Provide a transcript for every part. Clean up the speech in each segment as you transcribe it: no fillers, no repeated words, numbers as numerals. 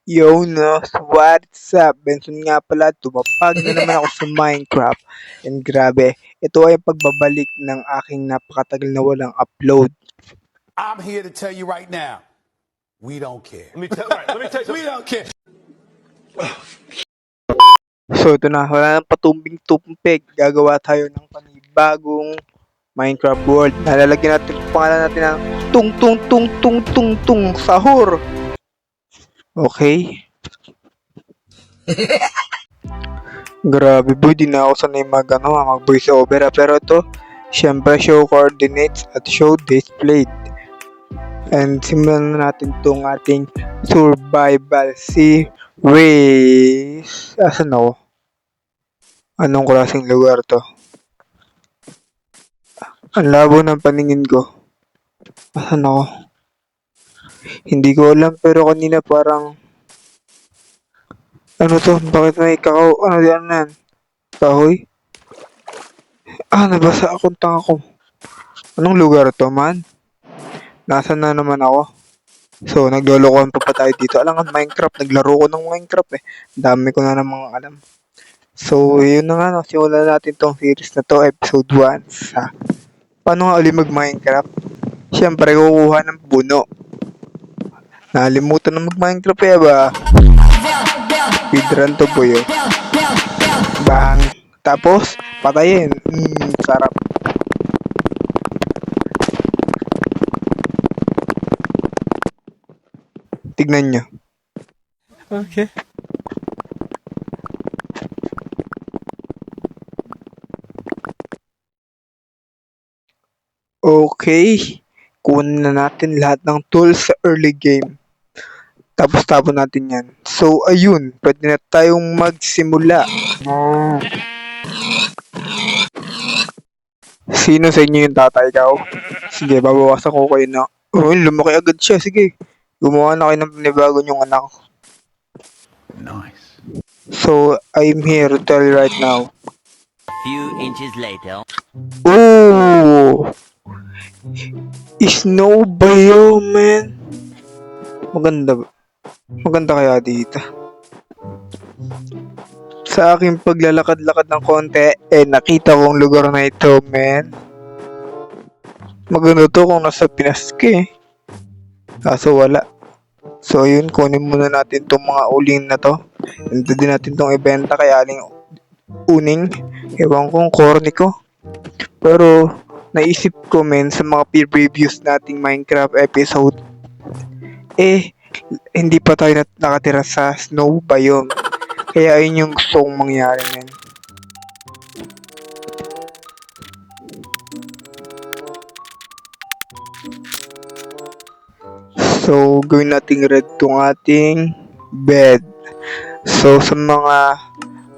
Yo, no, what's up? Benson nga pala, tumapag na naman ako sa Minecraft. And grabe, ito ay pagbabalik ng aking napakatagal na walang upload. I'm here to tell you right now, we don't care. Let me tell you We don't care. So ito na, wala nang patumbing-tumpik. Gagawa tayo ng panibagong Minecraft world. Nalalagyan natin yung pangalan natin ng tung tung tung tung tung tung sahur. Okay? Grabe boy, di na ako sanay mag voice over pero ito, syempre show coordinates at show displayed. And simulan na natin tong ating survival series. Asan ako? Anong klaseng lugar to? Ang labo ng paningin ko. Asan ako? Hindi ko alam pero kanina parang ano to? Bakit may kakao? Ano yan? Kahoy? Nabasa akong tanga ko. Anong lugar to, man? Nasaan na naman ako? So, naglolokohan pa tayo dito. Alam nga, Minecraft. Naglaro ko ng Minecraft eh. Dami ko na namang alam. So, yun na nga, no. Simulan natin tong series na to, episode 1. Sa paano nga ulit mag-Minecraft? Siyempre, kukuha ng puno. Nakalimutan na mag-Minecraft eh, ba? Speedrun to po yun. Bang! Tapos, patayin. Sarap. Tignan nyo. Okay. Okay. Kunin na natin lahat ng tools sa early game. Tapos tapon natin yan. So, ayun. Pwede na tayong magsimula. Sino sa inyo yung tatay ko? Sige, babawasan ko kayo na. Lumaki agad siya. Sige. Gumawa na kayo ng panibago niyong anak. Nice. So, I'm here to tell you right now. Few inches later. Ooh! Snow biome, man. Maganda ba? Maganda kaya dito. Sa aking paglalakad-lakad ng konti, nakita kong lugar na ito, man. Maganda to kung nasa Pinas ka eh. Kaso wala. So yun, kunin muna natin tong mga uling na to. Hindi din natin tong ibenta kay aling uning. Ewan kong corny ko. Pero naisip ko men sa mga previous nating Minecraft episode, hindi pa tayo nakatira sa snow biome. Kaya ayun yung gusto kong mangyari men. So, gawin nating red tong ating bed. So, sa mga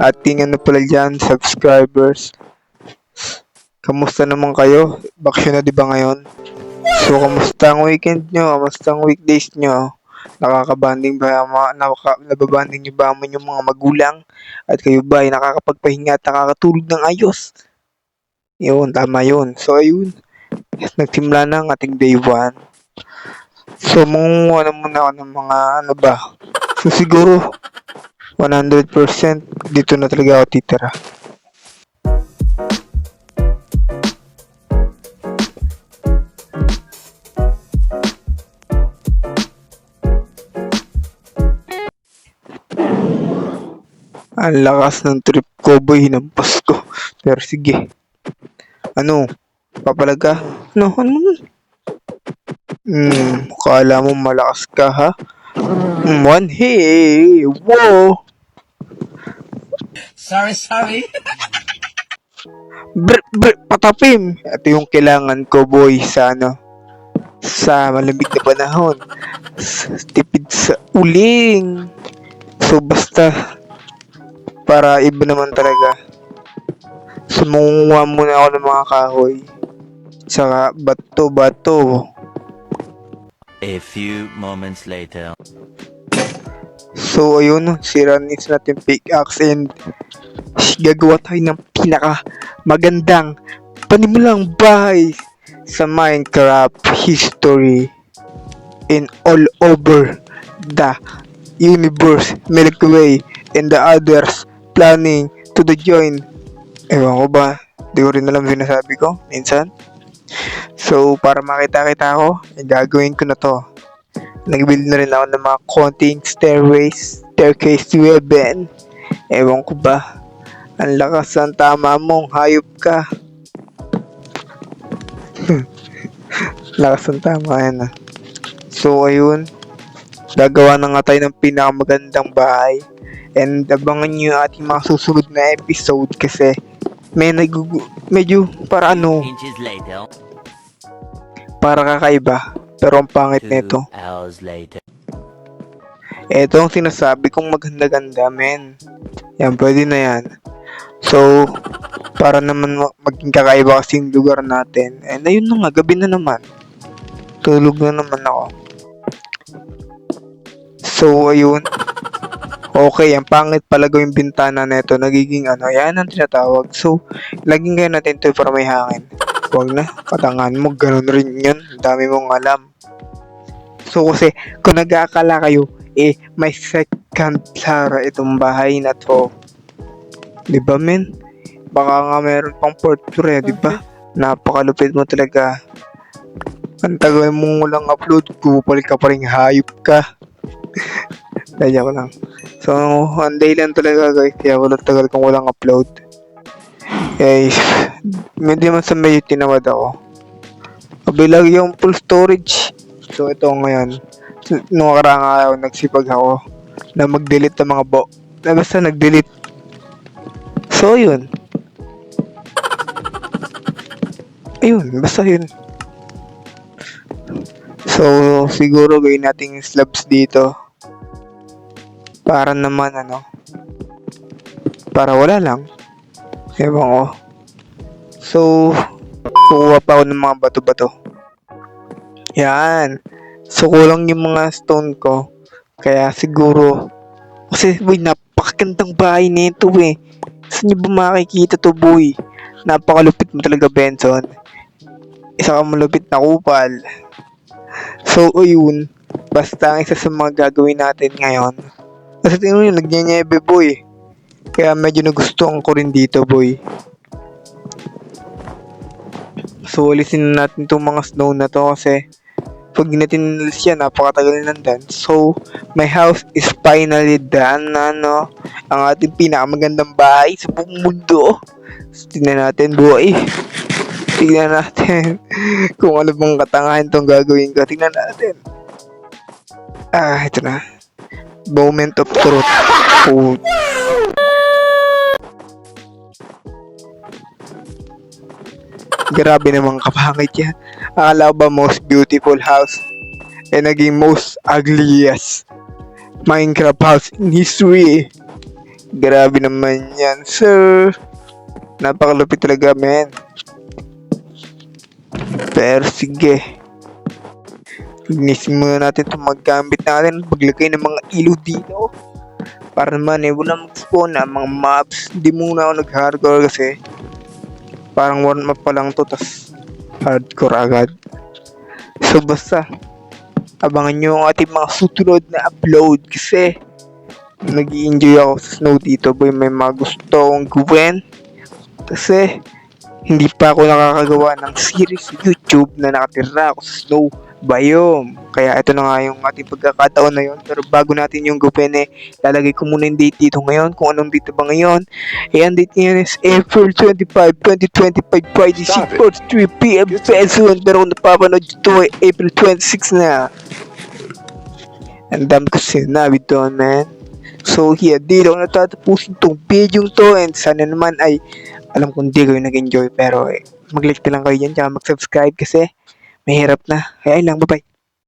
ating pala dyan, subscribers, kamusta naman kayo? Bakasyon na diba ngayon? So, kamusta ang weekend nyo? Kamusta ang weekdays nyo? Nakakabanding ba? Nababanding nyo ba mo yung mga magulang? At kayo ba ay nakakapagpahinga at nakakatulog ng ayos? Yun, tama yun. So, ayun. Nagsimula na ang ating day 1. So, muna ako ng mga So, siguro, 100% dito na talaga ako titira. Ang lakas ng trip ko, boy. Hinampas ko. Pero sige. Ano? Papalag ka? Ano? Kala mo malakas ka, ha? One, hey! Whoa! Sorry. Patapim! Ito yung kailangan ko, boy, sa sa malamig na panahon. Tipid sa uling. So, basta, para iba naman talaga. Sumunguha muna ako ng mga kahoy. Saka, bato. A few moments later. So, ayun, siranis natin pickaxe and gagawa tayo ng pinaka magandang panimulang bahay sa Minecraft history in all over the universe, Milky Way, and the others planning to the join. Ewan ko ba? Di ko rin alam sinasabi ko minsan. So, para makita-kita ako, gagawin ko na to. Nag-build na rin ako ng mga konting staircase to heaven. Ewan ko ba? Ang lakas ng tama mong hayop ka. Lakas ng tama yan ah. So, ayun. Gagawa na nga tayo ng pinakamagandang bahay. And abangan nyo yung ating mga susunod na episode kasi medyo para 2 inches later. para kakaiba. Pero ang pangit 2 nito. hours later. Ito ang sinasabi kong maganda-ganda, men. Yan, pwede na yan. So, para naman maging kakaiba kasi yung lugar natin. And ayun na nga, gabi na naman. Tulog na naman ako. So, ayun. Okay, ang pangit pala gawing bintana nito. Nagiging yan ang tinatawag. So, laging gaya natin ito para may hangin. Huwag na, katangan mo, ganun rin yun. Ang dami mong alam. So, kasi, kung nag-aakala kayo, may second floor itong bahay na to. Diba, men? Baka nga meron pang fourth floor, diba? Napakalupit mo talaga. Ang tagal mong walang upload, kupal ka pa rin, hayop ka. Kaya ko lang. So, one day lang talaga guys, kaya walang tagal kung walang upload. Guys, medyo man sa medyo tinawad ako. Kabilang yung full storage. So, ito ngayon. Nung karang araw, nagsipag ako na mag-delete ng mga basta nag-delete. So, yun. Ayun, basta yun. So, siguro gawin natin yung slabs dito. Para naman para wala lang. Ewan ko. So, kukuha pa ako ng mga bato-bato. Yan. So, kulang yung mga stone ko. Kaya siguro, kasi boy, napakagandang bahay nito eh. Saan nyo ba makikita to boy? Napakalupit mo talaga, Benson. Isa ka malupit na kupal. So, ayun. Basta ang isa sa mga gagawin natin ngayon. Kasi tingnan nyo, nagyanyebe boy. Kaya medyo nagustuhan ko rin dito boy. So, alisin na natin itong mga snow na to kasi pag natin inalis yan, napakatagal na nandun. So, my house is finally done na ang ating pinakamagandang bahay sa buong mundo. So, tingnan natin boy. Tingnan natin kung ano bang katangahan itong gagawin ko. Tingnan natin. Ito na. Moment of truth. Oh. Grabe namang kapangit yan. Akala ko ba most beautiful house naging most ugliest Minecraft house in history. Grabe naman yan, sir. Napakalupit talaga, men. Pero sige. Ignisin muna natin itong maggamit natin. Paglagay ng mga ilaw dito. Para naman wala mag-spawn na mga mobs. Hindi muna ako nag-hardcore kasi parang warm up pa lang to. Tas hardcore agad. So basta abangan nyo ang ating mga susunod na upload. Kasi nag-i-enjoy ako sa snow dito boy. May mga gusto akong gawin. Kasi hindi pa ako nakakagawa ng series sa YouTube na nakatira ako sa snow biome. Kaya ito na nga yung ating pagkakataon na yun. Pero bago natin yung gawin lalagay ko muna yung date dito ngayon. Kung anong date ba ngayon. Ang date ngayon is April 25, 2025 Friday 6:43 PM Peso. Pero kung napapanood ito April 26 na. Ang dami ko sinabi doon, man. So here, dito ako natatapusin itong video to. And sana naman ay alam kong di kayo nag-enjoy. Pero mag-like na lang kayo dyan. Tsaka mag-subscribe kasi mahirap na. Kaya lang, bye-bye.